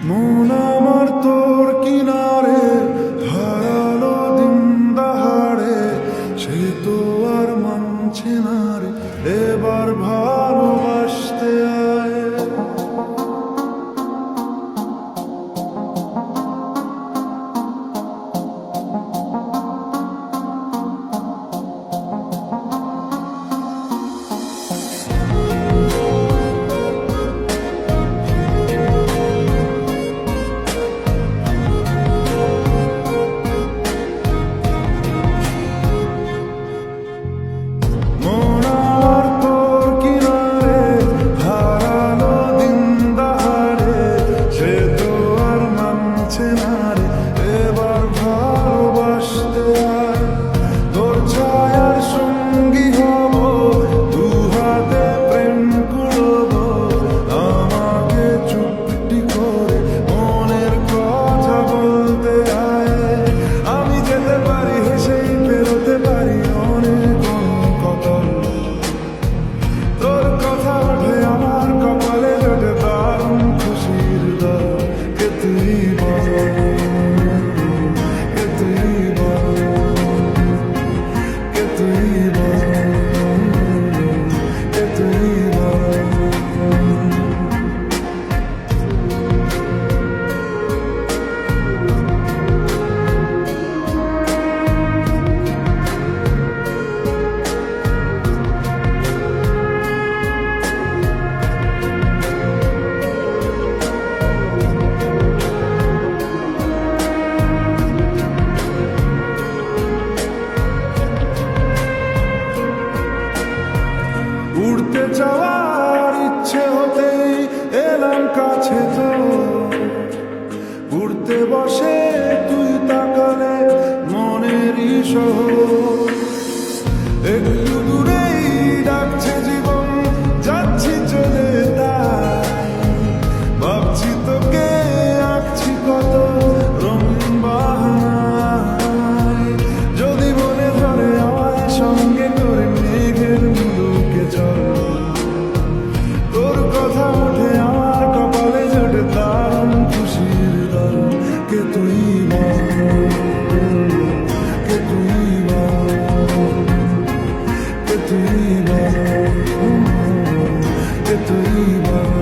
মন আমার তোর কিনারে হারালো দিন দাহাড়ে, সে তো আর মানছে না রে এবার ভালোবাসতে আয়। উড়তে যাওয়ার ইচ্ছে হতেই এলাম কাছে তো, উড়তে বসে তুই তাকালে মনেরই শহর। একটু দূরেই ডাকছে জীবন, যাচ্ছি চলে তাই ভাবছি তোকে আঁকছি কত রঙিন বাহানায়। যদি মনে ধরে আমায় সঙ্গে করে মেঘের মুলুকে চল, তোর কথা ওঠে আমার কপালে জোটে দারুণ খুশির দল। কে তুই বল, কে তুই বল, কে তুই বল, কে তুই বল।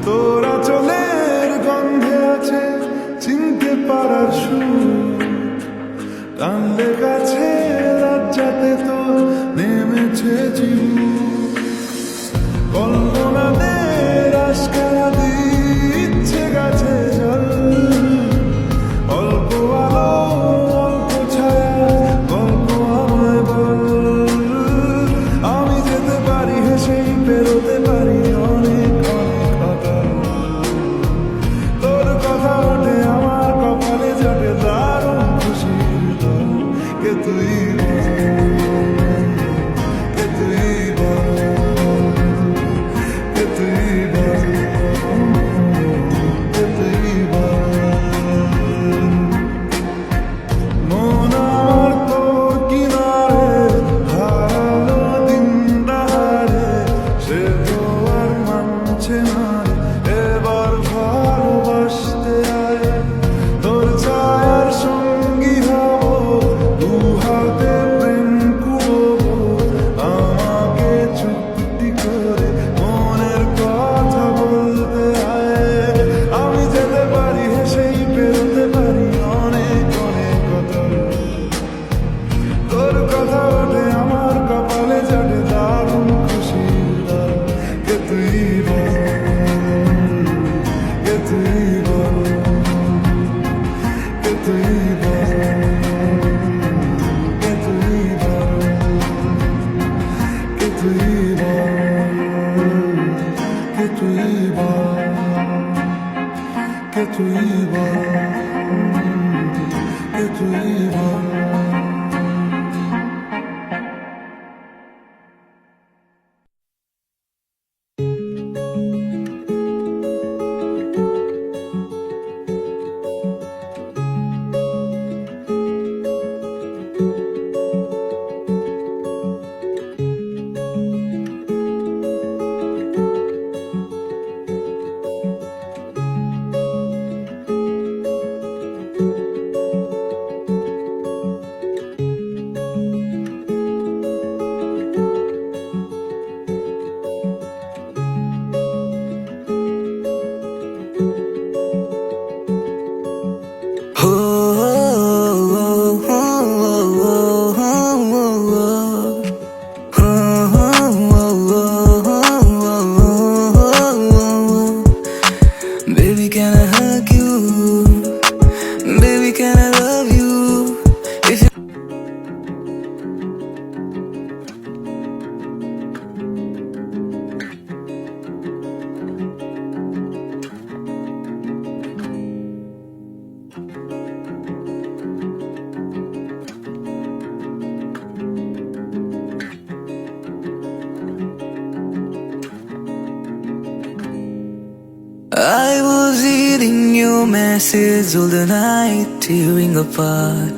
তোরা চলের গন্ধে আছে চিনতে পারার সুর, টানলে গাছে লজ্জাতে তো নেমেছে জীব। কল্পনাদের আশকারা দিচ্ছে গাছে জল, অল্প আলো অল্প ছায়া গল্প আমায় বল। আমি যেতে পারি হেসেই পেরোতে পারি অনেক অনেক অতল। তোর কথা ওঠে আমার কপালে জোটে দারুণ খুশির দল। কে তুই বল, কে তুই বল, কে তুই বল, কে তুই বল। মন আমার তোর কিনারে হারালো দিন দাহাড়ে, সে তো আর মানছে না এবার ভালোবাসতে আয়। তোর ছায়ার সঙ্গী হব, দু হাতে প্রেম কুড়বো, আমাকে চুপটি করে মনের কথা বলতে আয়। আমি যেতে পারি হেসেই পেরোতে পারি অনেক অনেক অতল। তোর কথা ওঠে আমার কপালে জোটে দারুণ খুশির দল। কে তুই বল, কে তুই বল, কে তুই বল, কে তুই বল, কে তুই বল, কে তুই বল, কে তুই বল। আমাকে তুই বল। Baby, can I hug you? Baby, can I love you? If you I was reading your message all the night, tearing apart.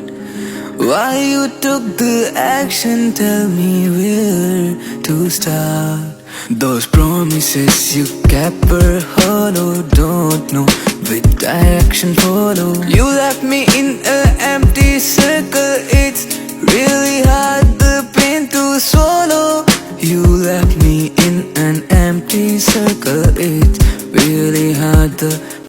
Why you took the action, tell me where to start. Those promises you kept were hollow, don't know which direction follow. You left me in an empty circle, it's really hard the pain to swallow. You left me in an empty circle, it's really hard the